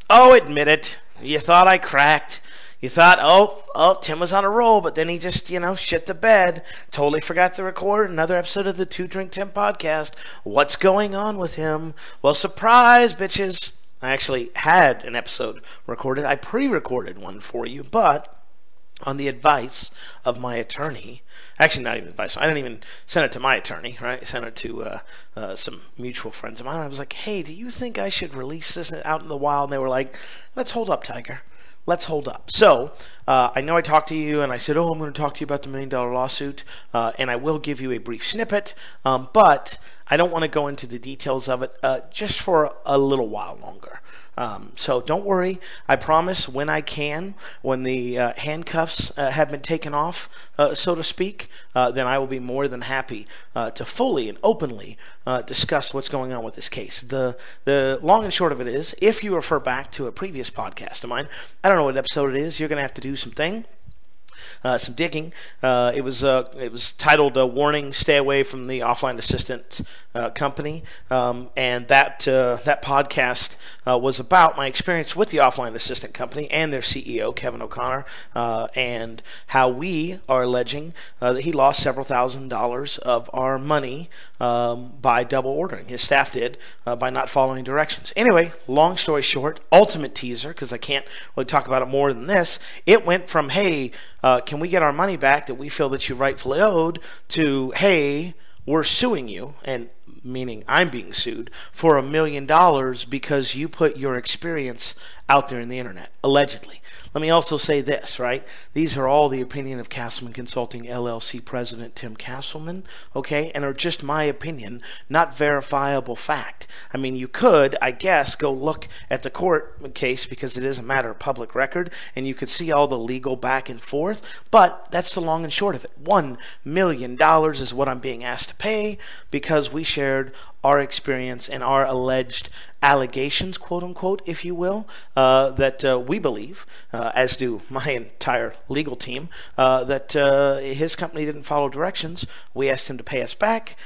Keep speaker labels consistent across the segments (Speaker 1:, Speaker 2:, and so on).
Speaker 1: Oh, admit it. You thought I cracked. You thought, Tim was on a roll, but then he just, shit the bed. Totally forgot to record another episode of the Two Drink Tim podcast. What's going on with him? Well, surprise, bitches. I actually had an episode recorded. I pre-recorded one for you, but on the advice of my attorney, actually not even advice, I didn't even send it to my attorney, right? I sent it to some mutual friends of mine. I was like, hey, do you think I should release this out in the wild? And they were like, let's hold up, Tiger. Let's hold up. So I know I talked to you and I said, I'm going to talk to you about the $1 million lawsuit, and I will give you a brief snippet, but I don't want to go into the details of it just for a little while longer. So don't worry. I promise when I can, when the handcuffs have been taken off, so to speak, then I will be more than happy to fully and openly discuss what's going on with this case. The long and short of it is, if you refer back to a previous podcast of mine, I don't know what episode it is, you're going to have to do some digging. It was titled "Warning: Stay Away from the Offline Assistant Company," and that podcast was about my experience with the Offline Assistant Company and their CEO Kevin O'Connor, and how we are alleging that he lost several $1,000s of our money by double ordering. His staff did by not following directions. Anyway, long story short, ultimate teaser, because I can't really talk about it more than this. It went from, hey, can we get our money back that we feel that you rightfully owed, to, hey, we're suing you, and meaning I'm being sued, for $1 million because you put your experience out there in the internet, allegedly. Let me also say this, right? These are all the opinion of Castleman Consulting LLC President Tim Castleman, okay? And are just my opinion, not verifiable fact. I mean, you could, I guess, go look at the court case because it is a matter of public record, and you could see all the legal back and forth, but that's the long and short of it. $1 million is what I'm being asked to pay because we shared our experience and our alleged allegations, quote unquote, if you will, that we believe, as do my entire legal team, that his company didn't follow directions. We asked him to pay us back.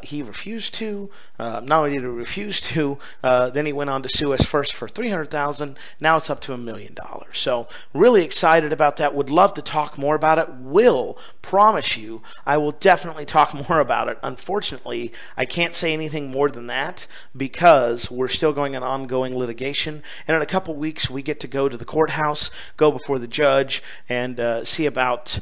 Speaker 1: He refused to. Not only did he refuse to, then he went on to sue us first for $300,000. Now it's up to $1 million. So really excited about that. Would love to talk more about it. Will promise you I will definitely talk more about it. Unfortunately, I can't say anything more than that because we're still going on ongoing litigation, and in a couple weeks we get to go to the courthouse, go before the judge, and see about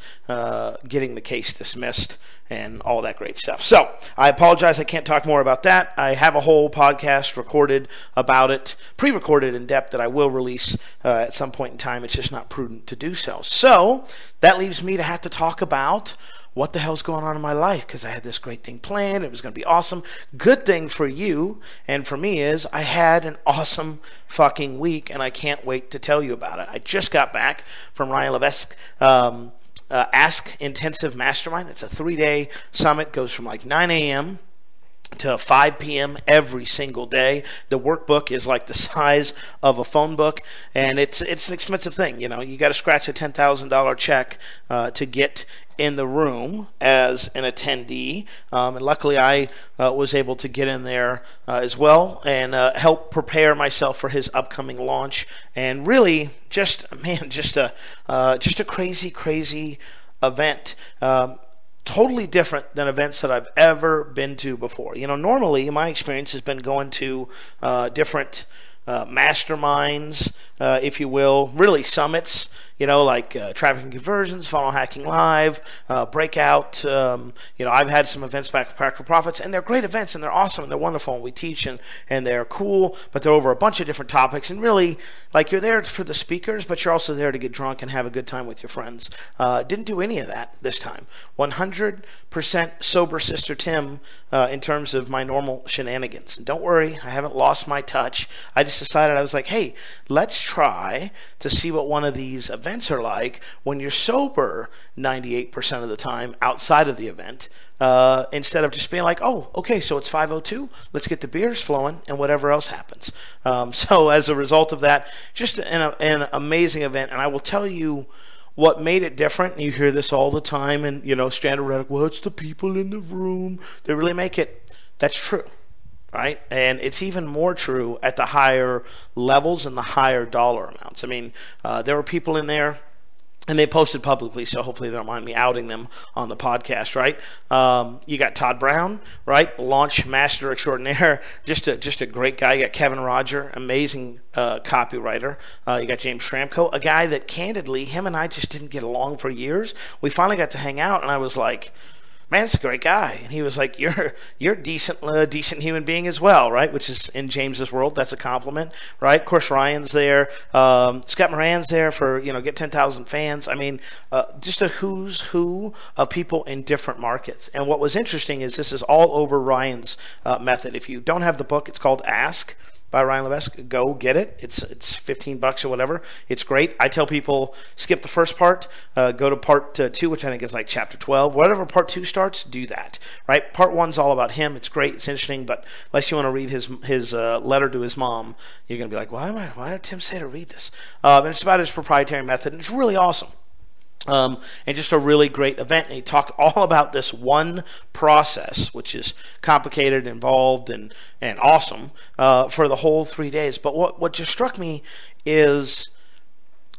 Speaker 1: getting the case dismissed and all that great stuff. So I apologize I can't talk more about that. I have a whole podcast recorded about it, pre-recorded in depth, that I will release at some point in time. It's just not prudent to do so. So that leaves me to have to talk about what the hell's going on in my life, because I had this great thing planned. It was going to be awesome. Good thing for you and for me is I had an awesome fucking week, and I can't wait to tell you about it. I just got back from Ryan Levesque Ask Intensive Mastermind. It's a 3-day summit. Goes from like 9 a.m. to 5 p.m. every single day. The workbook is like the size of a phone book, and it's an expensive thing. You got to scratch a $10,000 check to get in the room as an attendee, and luckily I was able to get in there as well and help prepare myself for his upcoming launch. And really, just a crazy event. Totally different than events that I've ever been to before. Normally my experience has been going to different masterminds, if you will, really summits, like Traffic and Conversions, Funnel Hacking Live, Breakout. I've had some events back with Practical Profits, and they're great events, and they're awesome, and they're wonderful, and we teach, and they're cool, but they're over a bunch of different topics, and really, like, you're there for the speakers, but you're also there to get drunk and have a good time with your friends. Didn't do any of that this time. 100% sober Sister Tim in terms of my normal shenanigans. And don't worry, I haven't lost my touch. I just decided, I was like, hey, let's try to see what one of these events are like when you're sober 98% of the time outside of the event, instead of just being like, oh, okay, so it's 5:02, let's get the beers flowing and whatever else happens. So as a result of that, just an amazing event. And I will tell you what made it different. You hear this all the time, and standard rhetoric, well, it's the people in the room that really make it. That's true. right? And it's even more true at the higher levels and the higher dollar amounts. I mean, there were people in there, and they posted publicly, so hopefully they don't mind me outing them on the podcast, right? You got Todd Brown, right? Launch master extraordinaire, just a great guy. You got Kevin Roger, amazing copywriter. You got James Schramko, a guy that candidly, him and I just didn't get along for years. We finally got to hang out, and I was like, man, that's a great guy. And he was like, you're a decent human being as well, right? Which is, in James's world, that's a compliment, right? Of course, Ryan's there. Scott Moran's there for, get 10,000 fans. I mean, just a who's who of people in different markets. And what was interesting is this is all over Ryan's method. If you don't have the book, it's called Ask by Ryan Levesque. Go get it. It's $15 or whatever. It's great. I tell people, skip the first part, go to part 2, which I think is like chapter 12. Whatever part 2 starts, do that. Right? Part 1's all about him. It's great. It's interesting. But unless you want to read his letter to his mom, you're going to be like, why did Tim say to read this? And it's about his proprietary method, and it's really awesome. And just a really great event. And he talked all about this one process, which is complicated, involved, and awesome for the whole 3 days. But what just struck me is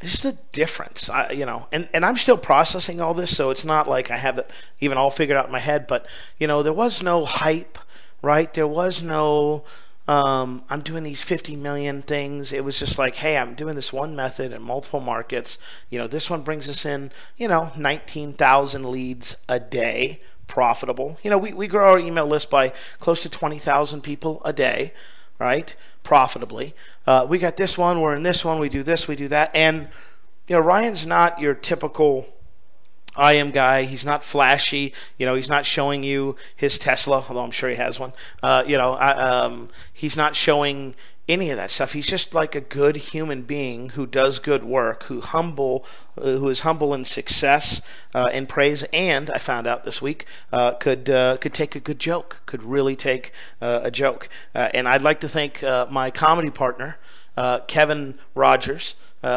Speaker 1: just the difference, and I'm still processing all this, so it's not like I have it even all figured out in my head. But there was no hype, right? There was no I'm doing these 50 million things. It was just like, hey, I'm doing this one method in multiple markets. This one brings us in, 19,000 leads a day, profitable. We grow our email list by close to 20,000 people a day, right? Profitably. We got this one, we're in this one, we do this, we do that. And, Ryan's not your typical I am guy. He's not flashy. He's not showing you his Tesla, although I'm sure he has one. He's not showing any of that stuff. He's just like a good human being who does good work, who is humble in success and praise. And I found out this week could take a good joke. Could really take a joke. And I'd like to thank my comedy partner, Kevin Rogers,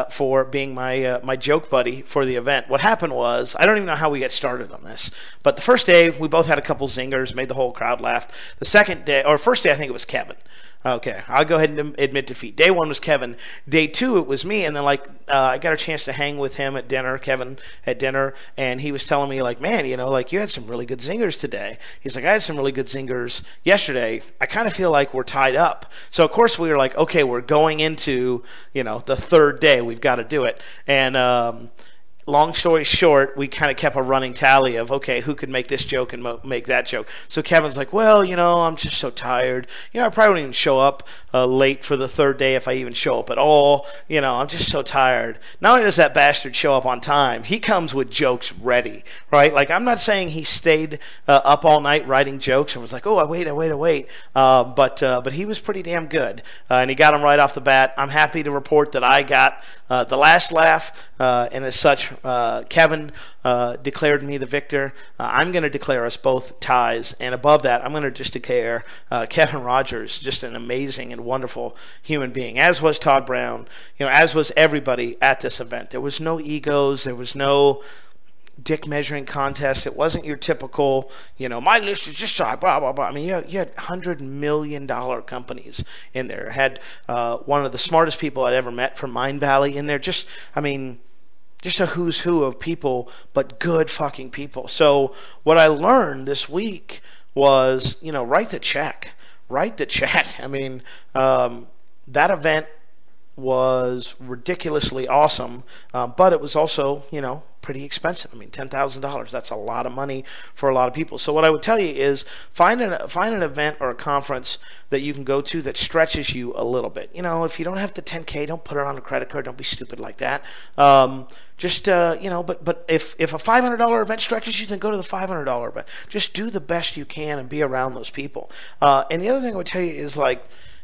Speaker 1: for being my joke buddy for the event. What happened was, I don't even know how we got started on this, but the first day we both had a couple zingers, made the whole crowd laugh. The second day, or first day, I think it was Kevin. Okay, I'll go ahead and admit defeat. Day 1 was Kevin. Day 2, it was me, and then I got a chance to hang with him at dinner, Kevin at dinner, and he was telling me man, you had some really good zingers today. He's like, I had some really good zingers yesterday. I kind of feel like we're tied up. So of course we were like, okay, we're going into the third day. We've got to do it, and long story short, we kind of kept a running tally of, okay, who could make this joke and make that joke. So Kevin's like, well, I'm just so tired. I probably won't even show up late for the third day if I even show up at all. I'm just so tired. Not only does that bastard show up on time, he comes with jokes ready, right? Like, I'm not saying he stayed up all night writing jokes and was like, oh, I wait. But he was pretty damn good, and he got them right off the bat. I'm happy to report that I got the last laugh, and as such, Kevin declared me the victor. I'm going to declare us both ties, and above that, I'm going to just declare Kevin Rogers just an amazing and wonderful human being, as was Todd Brown, as was everybody at this event. There was no egos, there was no dick measuring contest. It wasn't your typical, my list is just so blah, blah, blah. I mean, you had $100 million companies in there. Had one of the smartest people I'd ever met from Mind Valley in there. Just a who's who of people, but good fucking people. So what I learned this week was, write the check. Write the check. I mean, that event was ridiculously awesome, but it was also, pretty expensive. I mean, $10,000, that's a lot of money for a lot of people. So what I would tell you is find an event or a conference that you can go to that stretches you a little bit. If you don't have the 10K, don't put it on a credit card. Don't be stupid like that. But if a $500 event stretches you, then go to the $500 event. Just do the best you can and be around those people. And the other thing I would tell you is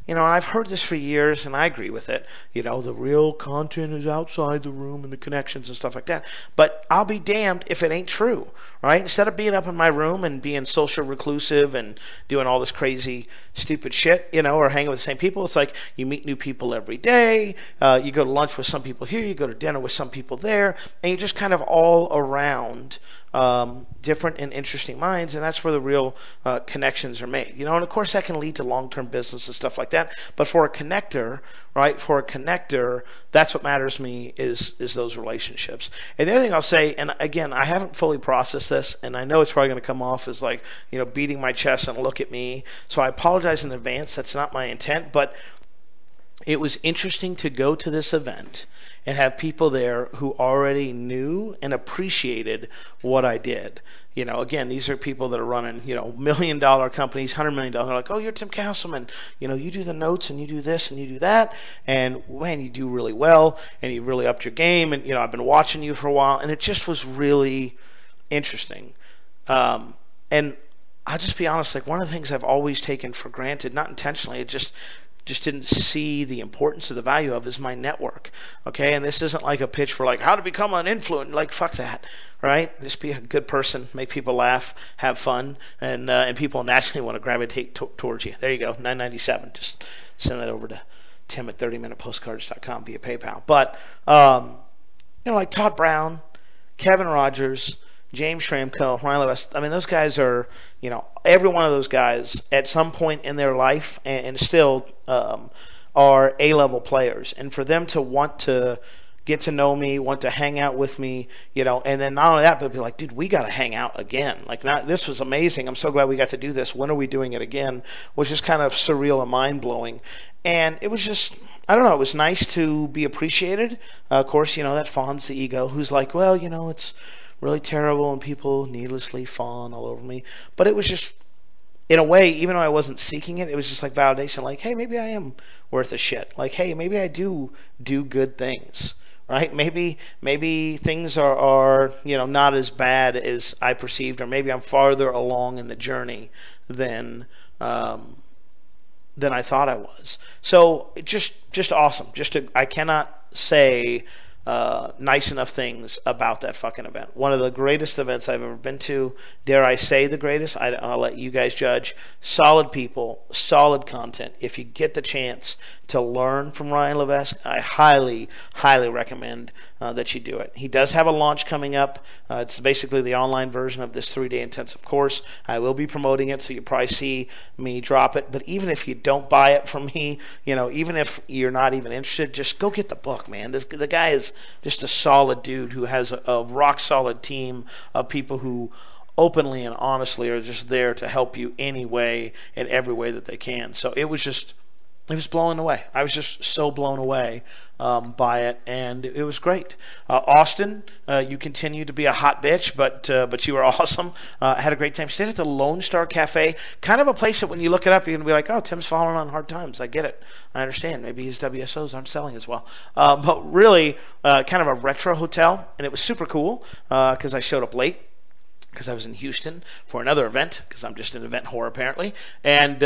Speaker 1: and I've heard this for years, and I agree with it. The real content is outside the room and the connections and stuff like that. But I'll be damned if it ain't true, right? Instead of being up in my room and being social reclusive and doing all this crazy, stupid shit, or hanging with the same people, it's like you meet new people every day. You go to lunch with some people here, you go to dinner with some people there, and you're just kind of all around different and interesting minds, and that's where the real connections are made. And of course that can lead to long-term business and stuff like that. But for a connector, right? For a connector, that's what matters to me is those relationships. And the other thing I'll say, and again, I haven't fully processed this, and I know it's probably going to come off as like beating my chest and look at me. So I apologize in advance. That's not my intent, but it was interesting to go to this event and have people there who already knew and appreciated what I did. Again, these are people that are running, $1 million companies, $100 million. They're like, oh, you're Tim Castleman. You do the notes and you do this and you do that. And man, you do really well and you really upped your game. And, I've been watching you for a while. And it just was really interesting. And I'll just be honest, like one of the things I've always taken for granted, not intentionally, it just didn't see the importance of the value of is my network. Okay, and this isn't like a pitch for like how to become an influencer. Like fuck that, right? Just be a good person, make people laugh, have fun, and people naturally want to gravitate towards you. There you go, $9.97. Just send that over to Tim at 30minutepostcards.com via PayPal. But like Todd Brown, Kevin Rogers, James Schramko, Ryan Levesque, I mean, those guys are, every one of those guys at some point in their life and still are A-level players. And for them to want to get to know me, want to hang out with me, and then not only that, but be like, dude, we got to hang out again. Like, this was amazing. I'm so glad we got to do this. When are we doing it again? Was just kind of surreal and mind-blowing. And it was just, I don't know, it was nice to be appreciated. Of course, that fawns the ego, who's like, well, it's really terrible and people needlessly fawn all over me. But it was just, in a way, even though I wasn't seeking it, it was just like validation, like, hey, maybe I am worth a shit. Like, hey, maybe I do good things, right? Maybe things are not as bad as I perceived, or maybe I'm farther along in the journey than I thought I was. So just awesome. I cannot say nice enough things about that fucking event. One of the greatest events I've ever been to. Dare I say the greatest? I'll let you guys judge. Solid people, solid content. If you get the chance to learn from Ryan Levesque, I highly, highly recommend that you do it. He does have a launch coming up. It's basically the online version of this 3-day intensive course. I will be promoting it, so you'll probably see me drop it. But even if you don't buy it from me, even if you're not even interested, just go get the book, man. The guy is just a solid dude who has a rock solid team of people who openly and honestly are just there to help you any way in every way that they can. So it was blown away. I was just so blown away by it, and it was great. Austin, you continue to be a hot bitch, but you were awesome. I had a great time. Stayed at the Lone Star Cafe, kind of a place that when you look it up, you're going to be like, oh, Tim's falling on hard times. I get it. I understand. Maybe his WSOs aren't selling as well. But really, kind of a retro hotel, and it was super cool because I showed up late, because I was in Houston for another event, because I'm just an event whore apparently, and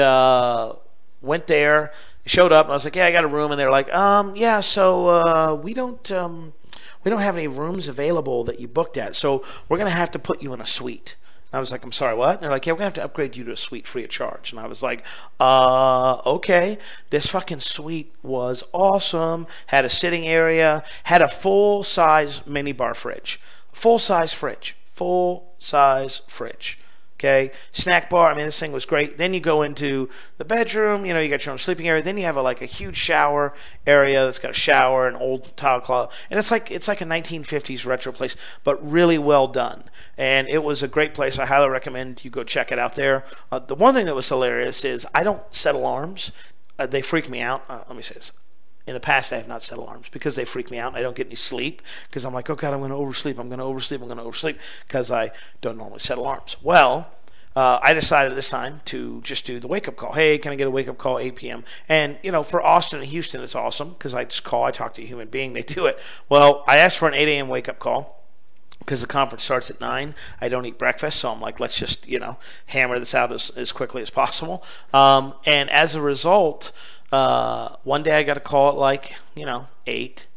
Speaker 1: went there, showed up, and I was like, yeah, I got a room, and they're like, yeah, so we don't have any rooms available that you booked at, so we're gonna have to put you in a suite. And I was like, I'm sorry, what? And they're like, yeah, we're gonna have to upgrade you to a suite free of charge. And I was like, okay. This fucking suite was awesome. Had a sitting area, had a full-size minibar fridge, full-size fridge. Okay, snack bar. I mean, this thing was great. Then you go into the bedroom. You got your own sleeping area. Then you have a huge shower area that's got a shower and old tile closet, and it's like a 1950s retro place, but really well done. And it was a great place. I highly recommend you go check it out there. The one thing that was hilarious is I don't set alarms. They freak me out. Let me say this. In the past, I have not set alarms because they freak me out. I don't get any sleep because I'm like, oh, God, I'm going to oversleep. I'm going to oversleep because I don't normally set alarms. Well, I decided this time to just do the wake-up call. Hey, can I get a wake-up call 8 p.m.? And, for Austin and Houston, it's awesome because I just call. I talk to a human being. They do it. Well, I asked for an 8 a.m. wake-up call because the conference starts at 9. I don't eat breakfast, so I'm like, let's just, hammer this out as quickly as possible. And as a result, one day I got a call at 8,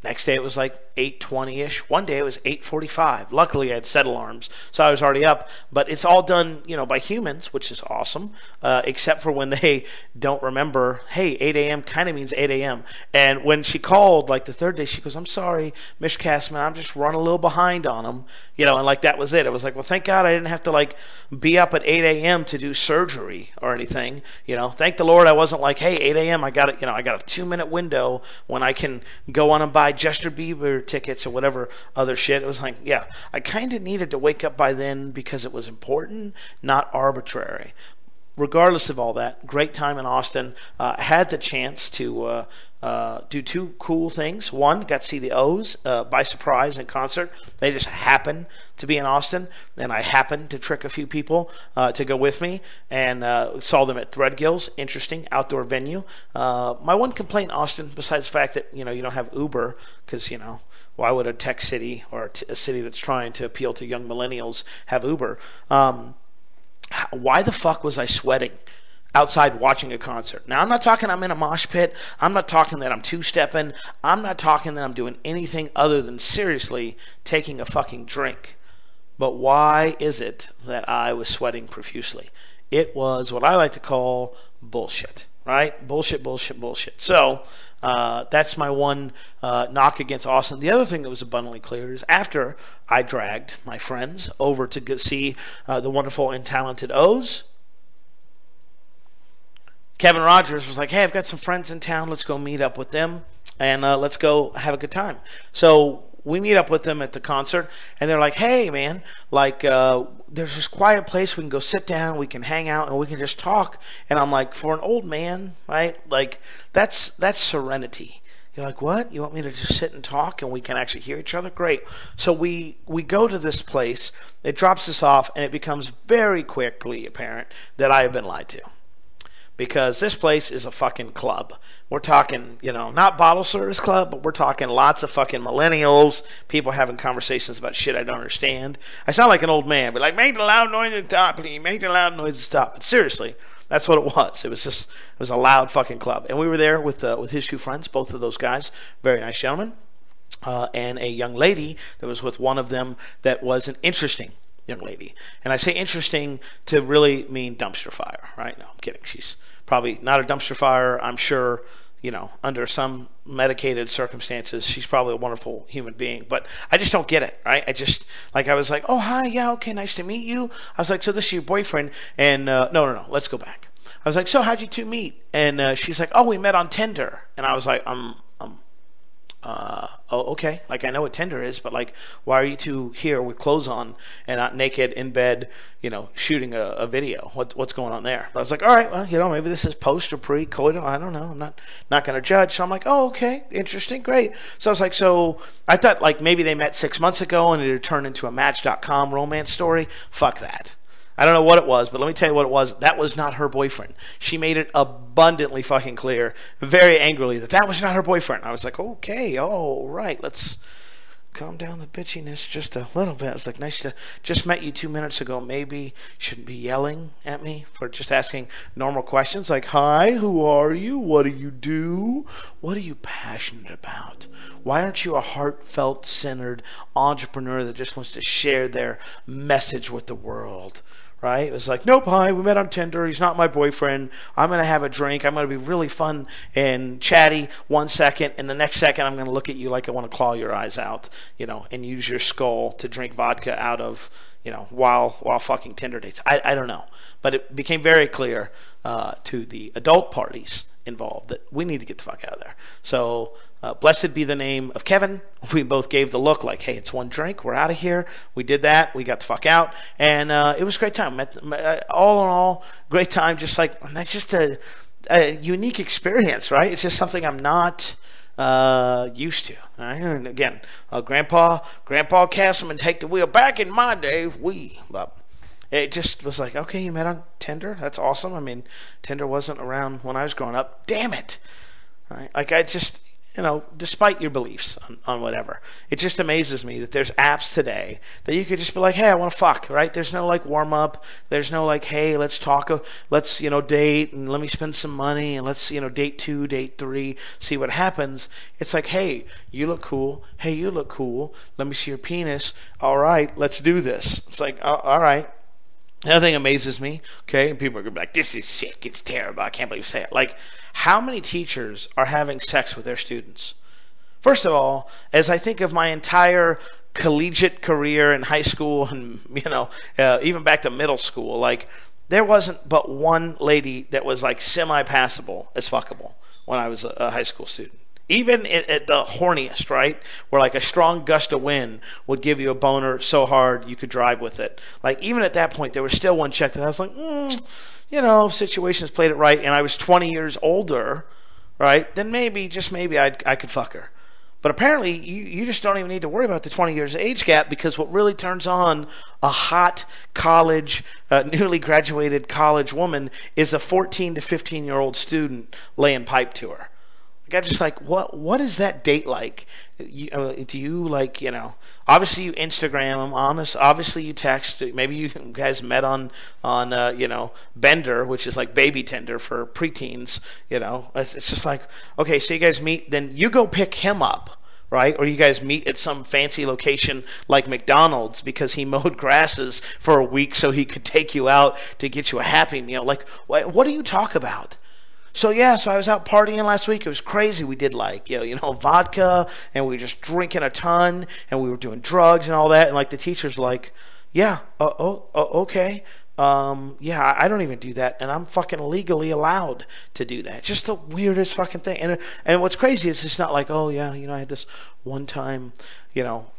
Speaker 1: Next day it was like 8:20ish. One day it was 8:45. Luckily I had set alarms, so I was already up. But it's all done, by humans, which is awesome. Except for when they don't remember. Hey, 8 a.m. kind of means 8 a.m. And when she called, like the third day, she goes, "I'm sorry, Miss Castman, I'm just running a little behind on them." And like that was it. It was like, well, thank God I didn't have to like be up at 8 a.m. to do surgery or anything. Thank the Lord I wasn't like, hey, 8 a.m. I got it. I got a 2-minute window when I can go on and buy Justin Bieber tickets or whatever other shit. It was like, yeah, I kind of needed to wake up by then because it was important, not arbitrary. Regardless of all that, great time in Austin. Had the chance to do two cool things. One, got to see the O's by surprise in concert. They just happened to be in Austin, and I happened to trick a few people to go with me, and saw them at Threadgill's. Interesting outdoor venue. My one complaint in Austin, besides the fact that you don't have Uber, because why would a tech city or a city that's trying to appeal to young millennials have Uber? Why the fuck was I sweating outside watching a concert? Now, I'm not talking I'm in a mosh pit. I'm not talking that I'm two-stepping. I'm not talking that I'm doing anything other than seriously taking a fucking drink. But why is it that I was sweating profusely? It was what I like to call bullshit, right? Bullshit, bullshit, bullshit. So that's my one knock against Austin. The other thing that was abundantly clear is after I dragged my friends over to go see the wonderful and talented O's, Kevin Rogers was like, hey, I've got some friends in town. Let's go meet up with them, and let's go have a good time. So we meet up with them at the concert, and they're like, hey, man, like, there's this quiet place we can go sit down, we can hang out, and we can just talk. And I'm like, for an old man, right, like, that's serenity. You're like, what? You want me to just sit and talk and we can actually hear each other? Great. So we go to this place, it drops us off, and it becomes very quickly apparent that I have been lied to. Because this place is a fucking club. We're talking, not bottle service club, but we're talking lots of fucking millennials, people having conversations about shit I don't understand. I sound like an old man, but like, make the loud noise and stop, please. Make the loud noise and stop. But seriously, that's what it was. It was a loud fucking club. And we were there with his two friends, both of those guys, very nice gentlemen, and a young lady that was with one of them that was an interesting young lady. And I say interesting to really mean dumpster fire, right? No, I'm kidding. She's probably not a dumpster fire. I'm sure, under some medicated circumstances, she's probably a wonderful human being. But I just don't get it, right? I was like, oh, hi, yeah, okay, nice to meet you. I was like, so this is your boyfriend? And no, let's go back. I was like, so how'd you two meet? And she's like, oh, we met on Tinder. And I was like, oh, okay. Like, I know what Tinder is, but like, why are you two here with clothes on and not naked in bed, shooting a video? What's going on there? But I was like, all right, well, maybe this is post or pre-coital. I don't know. I'm not going to judge. So I'm like, oh, okay, interesting, great. So I was like, so I thought like maybe they met 6 months ago and it had turned into a Match.com romance story. Fuck that. I don't know what it was, but let me tell you what it was. That was not her boyfriend. She made it abundantly fucking clear, very angrily, that was not her boyfriend. I was like, okay, all right, let's calm down the bitchiness just a little bit. It's like, nice to just met you 2 minutes ago. Maybe you shouldn't be yelling at me for just asking normal questions like, hi, who are you? What do you do? What are you passionate about? Why aren't you a heartfelt, centered entrepreneur that just wants to share their message with the world? Right? It was like, nope, hi, we met on Tinder. He's not my boyfriend. I'm going to have a drink. I'm going to be really fun and chatty 1 second, and the next second I'm going to look at you like I want to claw your eyes out, and use your skull to drink vodka out of, while fucking Tinder dates. I don't know. But it became very clear to the adult parties involved that we need to get the fuck out of there. So blessed be the name of Kevin. We both gave the look like, hey, it's one drink, we're out of here. We did that, we got the fuck out, and it was a great time. All in all, great time. Just like, that's just a unique experience, right? It's just something I'm not used to. Right? And again, Grandpa Castleman, take the wheel. Back in my day, it just was like, okay, you met on Tinder? That's awesome. I mean, Tinder wasn't around when I was growing up. Damn it. Right? Like, despite your beliefs on whatever. It just amazes me that there's apps today that you could just be like, hey, I want to fuck, right? There's no like warm up. There's no like, hey, let's talk, let's, date and let me spend some money and let's, date 2, date 3, see what happens. It's like, hey, you look cool. Hey, you look cool. Let me see your penis. All right, let's do this. It's like, all right. Another thing amazes me, okay, and people are going to be like, this is sick, it's terrible, I can't believe you say it. Like, how many teachers are having sex with their students? First of all, as I think of my entire collegiate career in high school and, even back to middle school, like, there wasn't but one lady that was, like, semi-passable as fuckable when I was a high school student. Even at the horniest, right? Where like a strong gust of wind would give you a boner so hard you could drive with it. Like even at that point, there was still one chick that I was like, if situations played it right and I was 20 years older, right? Then just maybe I could fuck her. But apparently you just don't even need to worry about the 20 years age gap because what really turns on a hot college, newly graduated college woman is a 14 to 15-year-old student laying pipe to her. I'm just like, what is that date like? Do you like, obviously you Instagram them, obviously you text, maybe you guys met on Bender, which is like baby Tinder for preteens, it's just like, okay, so you guys meet, then you go pick him up, right? Or you guys meet at some fancy location like McDonald's because he mowed grasses for a week so he could take you out to get you a Happy Meal. Like, what do you talk about? So I was out partying last week. It was crazy. We did like, vodka and we were just drinking a ton and we were doing drugs and all that. And like the teacher's like, okay. I don't even do that. And I'm fucking legally allowed to do that. Just the weirdest fucking thing. And what's crazy is it's not like, I had this one time,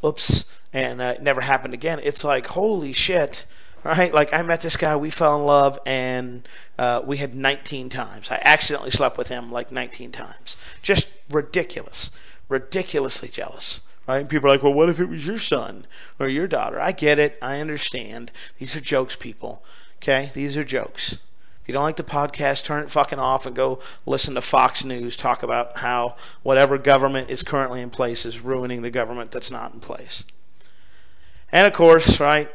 Speaker 1: oops, and it never happened again. It's like, holy shit. Right? Like I met this guy, we fell in love, and we had 19 times. I accidentally slept with him like 19 times. Just ridiculous. Ridiculously jealous. Right? People are like, well, what if it was your son or your daughter? I get it. I understand. These are jokes, people. Okay? These are jokes. If you don't like the podcast, turn it fucking off and go listen to Fox News talk about how whatever government is currently in place is ruining the government that's not in place. And of course, right,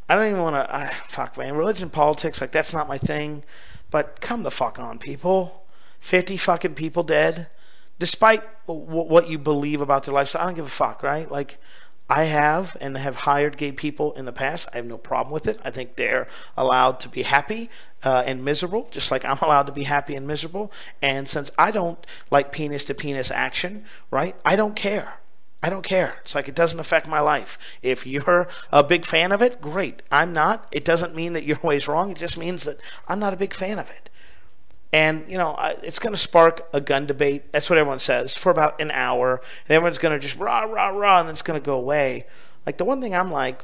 Speaker 1: I don't even want to, fuck man, religion, politics, like that's not my thing, but come the fuck on, people. 50 fucking people dead, despite what you believe about their lifestyle, I don't give a fuck, right? Like, I have and have hired gay people in the past. I have no problem with it. I think they're allowed to be happy and miserable, just like I'm allowed to be happy and miserable, and since I don't like penis-to-penis action, right, I don't care. I don't care. It's like it doesn't affect my life. If you're a big fan of it, great. I'm not. It doesn't mean that your way is wrong. It just means that I'm not a big fan of it. And, it's going to spark a gun debate. That's what everyone says for about an hour. And everyone's going to just rah, rah, rah, and then it's going to go away. Like the one thing I'm like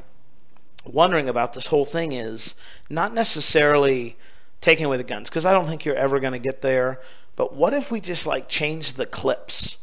Speaker 1: wondering about this whole thing is not necessarily taking away the guns, because I don't think you're ever going to get there. But what if we just like change the clips?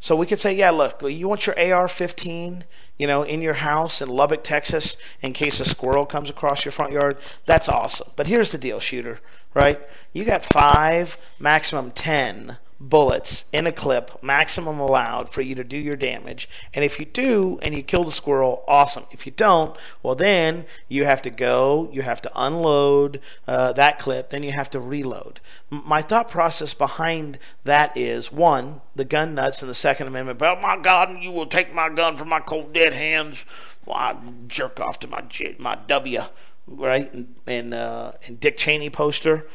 Speaker 1: So we could say, yeah, look, you want your AR-15, in your house in Lubbock, Texas, in case a squirrel comes across your front yard. That's awesome. But here's the deal, shooter, right? You got 5, maximum 10 bullets in a clip, maximum allowed for you to do your damage. And if you do and you kill the squirrel, awesome. If you don't, well then you have to unload that clip, then you have to reload. My thought process behind that is, one, the gun nuts and the Second Amendment. Oh my God, you will take my gun from my cold dead hands. Well, I jerk off to my W, right? And Dick Cheney poster.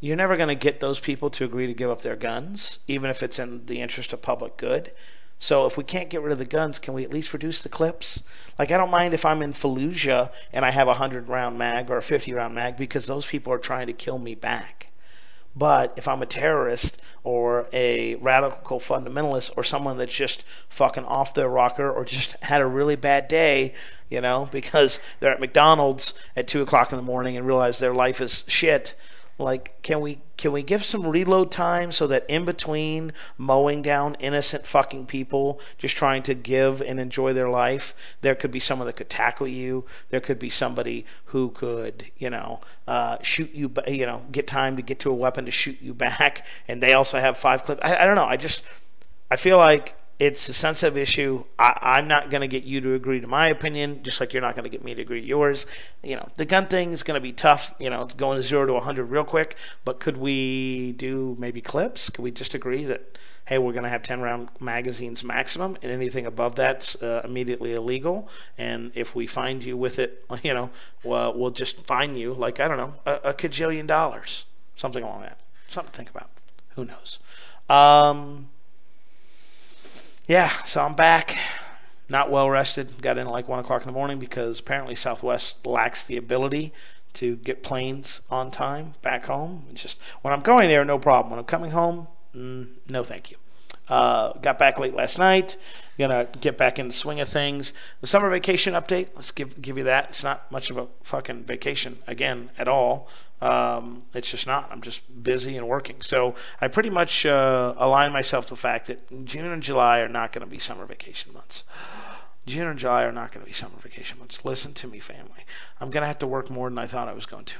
Speaker 1: You're never going to get those people to agree to give up their guns, even if it's in the interest of public good. So if we can't get rid of the guns, can we at least reduce the clips? Like, I don't mind if I'm in Fallujah and I have a 100-round mag or a 50-round mag, because those people are trying to kill me back. But if I'm a terrorist or a radical fundamentalist or someone that's just fucking off their rocker or just had a really bad day, because they're at McDonald's at 2 o'clock in the morning and realize their life is shit, Like, can we give some reload time so that in between mowing down innocent fucking people just trying to give and enjoy their life, there could be someone that could tackle you. There could be somebody who could, shoot you, get time to get to a weapon to shoot you back, and they also have 5 clips. I don't know. I feel like it's a sensitive issue. I'm not going to get you to agree to my opinion, just like you're not going to get me to agree to yours. The gun thing is going to be tough. It's going 0 to 100 real quick. But could we do maybe clips? Could we just agree that, hey, we're going to have 10-round magazines maximum, and anything above that's immediately illegal? And if we find you with it, we'll just fine you, like, I don't know, a cajillion dollars, something along that. Something to think about. Who knows? Yeah, so I'm back, not well rested. Got in at like 1 o'clock in the morning because apparently Southwest lacks the ability to get planes on time back home. It's just when I'm going there, no problem. When I'm coming home, no thank you. Got back late last night. Gonna get back in the swing of things. The summer vacation update. Let's give you that. It's not much of a fucking vacation again at all. It's just not. I'm just busy and working. So I pretty much align myself to the fact that June and July are not going to be summer vacation months. June and July are not going to be summer vacation months. Listen to me, family. I'm going to have to work more than I thought I was going to.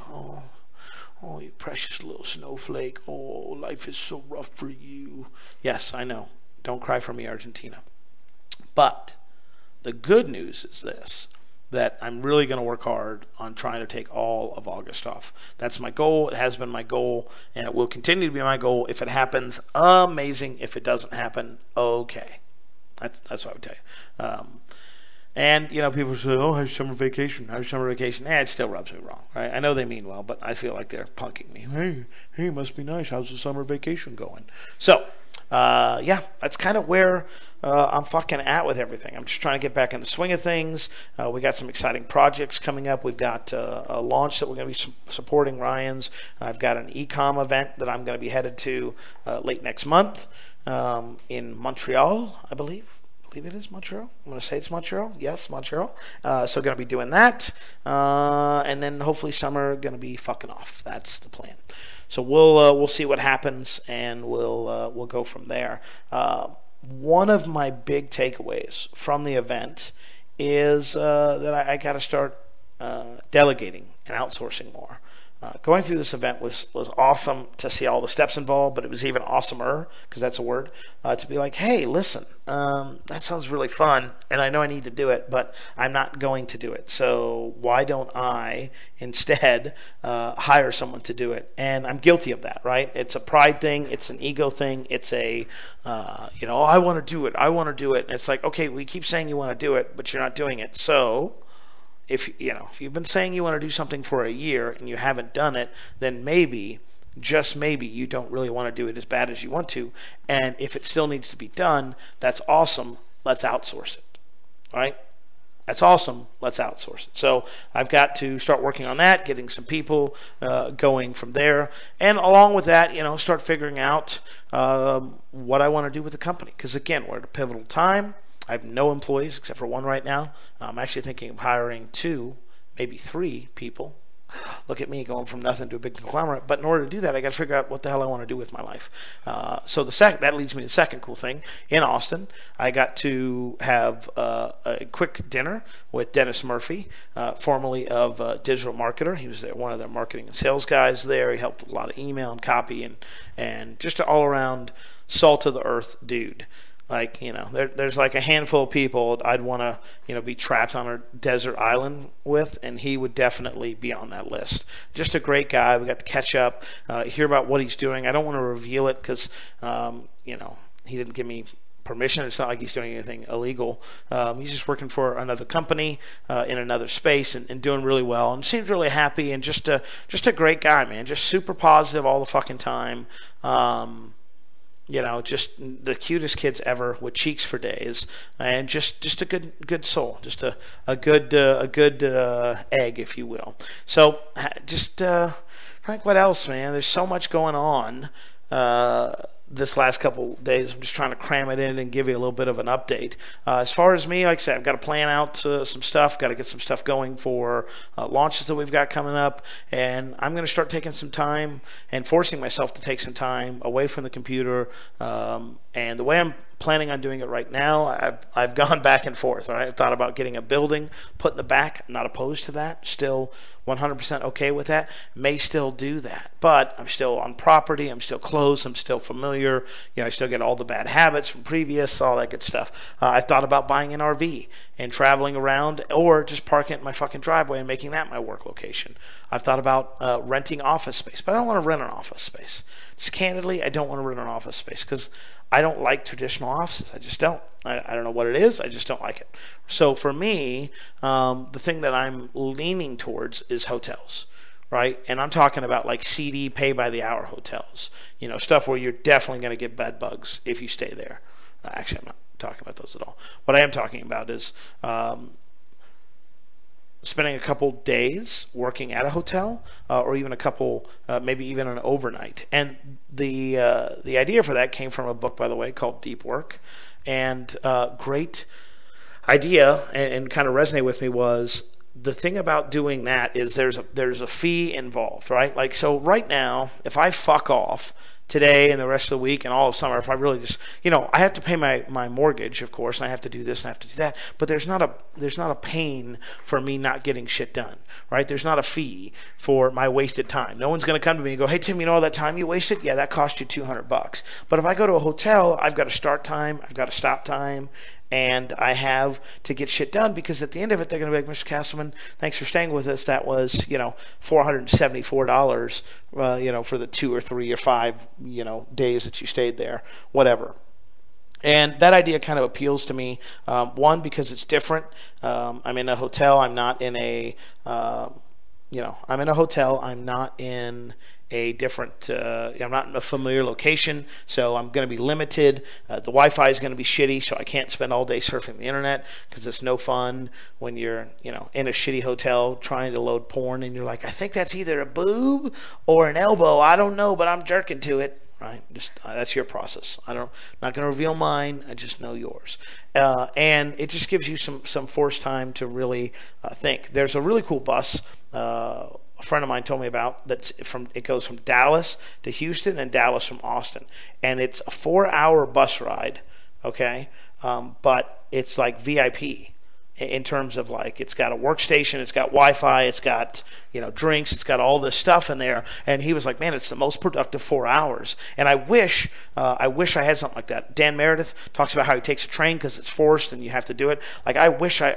Speaker 1: Oh, you precious little snowflake. Oh, life is so rough for you. Yes, I know. Don't cry for me, Argentina. But the good news is this, that I'm really going to work hard on trying to take all of August off. That's my goal. It has been my goal, and it will continue to be my goal. If it happens, amazing. If it doesn't happen, okay. That's what I would tell you. And, people say, oh, how's summer vacation? How's summer vacation? It still rubs me wrong, right? I know they mean well, but I feel like they're punking me. Hey, must be nice. How's the summer vacation going? So, that's kind of where I'm fucking at with everything. I'm just trying to get back in the swing of things. We got some exciting projects coming up. We've got a launch that we're going to be supporting Ryan's. I've got an e-com event that I'm going to be headed to late next month in Montreal, I believe it is Montreal. I'm going to say it's Montreal. Yes, Montreal. So going to be doing that. And then hopefully summer going to be fucking off. That's the plan. So we'll see what happens, and we'll go from there. One of my big takeaways from the event is that I got to start delegating and outsourcing more. Going through this event was awesome to see all the steps involved, but it was even awesomer, because that's a word, to be like, hey, listen, that sounds really fun, and I know I need to do it, but I'm not going to do it. So why don't I instead hire someone to do it? And I'm guilty of that, right? It's a pride thing. It's an ego thing. It's a, I want to do it. I want to do it. And it's like, okay, we keep saying you want to do it, but you're not doing it. So if you've been saying you want to do something for a year and you haven't done it, then maybe, just maybe, you don't really want to do it as bad as you want to. And if it still needs to be done, that's awesome. Let's outsource it. All right? That's awesome. Let's outsource it. So I've got to start working on that, getting some people going from there. And along with that, start figuring out what I want to do with the company. Because, again, we're at a pivotal time. I have no employees except for one right now. I'm actually thinking of hiring 2, maybe 3 people. Look at me going from nothing to a big conglomerate. But in order to do that, I got to figure out what the hell I want to do with my life. So that leads me to the second cool thing. In Austin, I got to have a quick dinner with Dennis Murphy, formerly of Digital Marketer. He was one of their marketing and sales guys there. He helped a lot of email and copy and just an all-around salt of the earth dude. Like, there's like a handful of people I'd want to, be trapped on a desert island with, and he would definitely be on that list. Just a great guy. We got to catch up, hear about what he's doing. I don't want to reveal it because, he didn't give me permission. It's not like he's doing anything illegal. He's just working for another company in another space and doing really well, and seems really happy, and just a great guy, man. Just super positive all the fucking time. Just the cutest kids ever with cheeks for days, and just a good soul, just a good egg, if you will. So Frank, what else, man? There's so much going on this last couple days. I'm just trying to cram it in and give you a little bit of an update. As far as me, like I said, I've got to plan out some stuff, got to get some stuff going for launches that we've got coming up, and I'm going to start taking some time and forcing myself to take some time away from the computer. And the way I'm planning on doing it right now, I've gone back and forth. Right? I've thought about getting a building put in the back. I'm not opposed to that. Still 100% okay with that. May still do that, but I'm still on property. I'm still close. I'm still familiar. I still get all the bad habits from previous, all that good stuff. I thought about buying an RV and traveling around, or just parking it in my fucking driveway and making that my work location. I've thought about renting office space, but I don't want to rent an office space. Just candidly, I don't want to rent an office space because I don't like traditional offices. I just don't. I don't know what it is. I just don't like it. So for me, the thing that I'm leaning towards is hotels, right? And I'm talking about like CD pay by the hour hotels, stuff where you're definitely going to get bed bugs if you stay there. Actually, I'm not talking about those at all. What I am talking about is spending a couple days working at a hotel, or even a couple, maybe even an overnight. And the idea for that came from a book, by the way, called Deep Work. And great idea, and kind of resonated with me, was the thing about doing that is there's a fee involved, right? Like, so right now, if I fuck off today and the rest of the week and all of summer, if I really just, I have to pay my mortgage, of course, and I have to do this and I have to do that, but there's not a pain for me not getting shit done, right? There's not a fee for my wasted time. No one's going to come to me and go, hey, Tim, all that time you wasted? Yeah, that cost you $200. But if I go to a hotel, I've got a start time, I've got a stop time, and I have to get shit done, because at the end of it, they're going to be like, Mr. Castleman, thanks for staying with us. That was, $474, for the 2 or 3 or 5, days that you stayed there, whatever. And that idea kind of appeals to me. One, because it's different. I'm in a hotel. I'm not in a, I'm in a hotel. I'm not in a different, I'm not in a familiar location, so I'm going to be limited. The Wi-Fi is going to be shitty, so I can't spend all day surfing the internet, because it's no fun when you're, in a shitty hotel trying to load porn, and you're like, I think that's either a boob or an elbow. I don't know, but I'm jerking to it. Right? Just that's your process. I'm not going to reveal mine. I just know yours, and it just gives you some forced time to really think. There's a really cool bus. A friend of mine told me about it goes from Dallas to Houston and Dallas from Austin, and it's a 4-hour bus ride. Okay, but it's like VIP in terms of, like, it's got a workstation, it's got Wi-Fi, it's got drinks, it's got all this stuff in there. And he was like, man, it's the most productive 4 hours. And I wish I had something like that. Dan Meredith talks about how he takes a train because it's forced and you have to do it. Like, I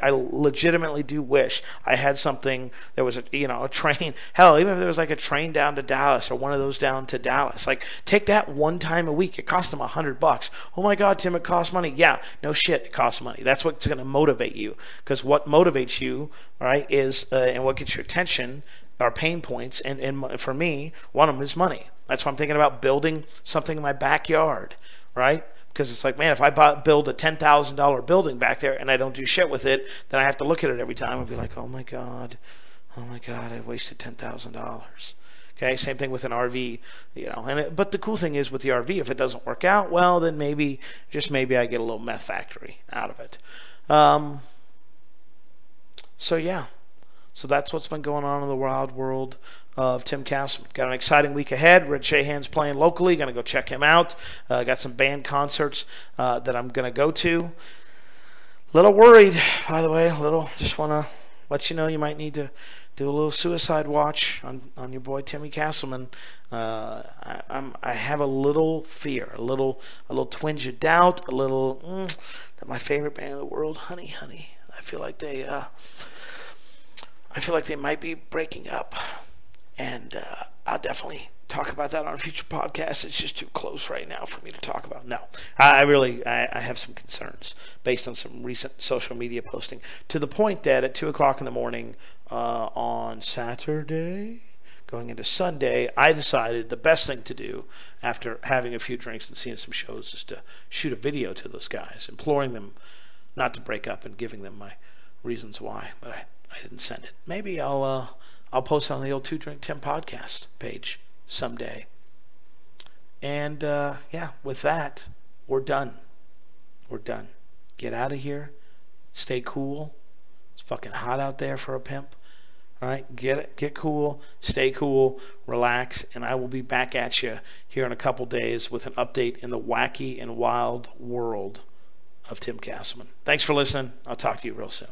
Speaker 1: legitimately do wish I had something that was a train. Hell, even if there was like a train down to Dallas, or one of those down to Dallas. Like, take that one time a week. It cost them $100. Oh my God, Tim, it costs money. Yeah, no shit, it costs money. That's what's going to motivate you, because what motivates you, right, is and what gets your attention are pain points, and for me, one of them is money. That's why I'm thinking about building something in my backyard, right? Because it's like, man, if I build a $10,000 building back there and I don't do shit with it, then I have to look at it every time and be like, oh my God, I wasted $10,000. Okay, same thing with an RV, but the cool thing is with the RV, if it doesn't work out, well, then maybe I get a little meth factory out of it. So yeah. So that's what's been going on in the wild world of Tim Castleman. Got an exciting week ahead. Red Shahan's playing locally. Going to go check him out. Got some band concerts that I'm going to go to. Little worried, by the way. Just want to let you know you might need to do a little suicide watch on your boy Timmy Castleman. I have a little fear, a little twinge of doubt, a little that my favorite band in the world, Honey, I feel like they might be breaking up, and I'll definitely talk about that on a future podcast. It's just too close right now for me to talk about. No, I have some concerns based on some recent social media posting, to the point that at 2 o'clock in the morning on Saturday, going into Sunday, I decided the best thing to do after having a few drinks and seeing some shows is to shoot a video to those guys, imploring them not to break up and giving them my reasons why, but I didn't send it. Maybe I'll post on the old Two Drink Tim podcast page someday. And yeah, with that, we're done. We're done. Get out of here. Stay cool. It's fucking hot out there for a pimp. All right, get cool, stay cool, relax, and I will be back at you here in a couple days with an update in the wacky and wild world of Tim Castleman. Thanks for listening. I'll talk to you real soon.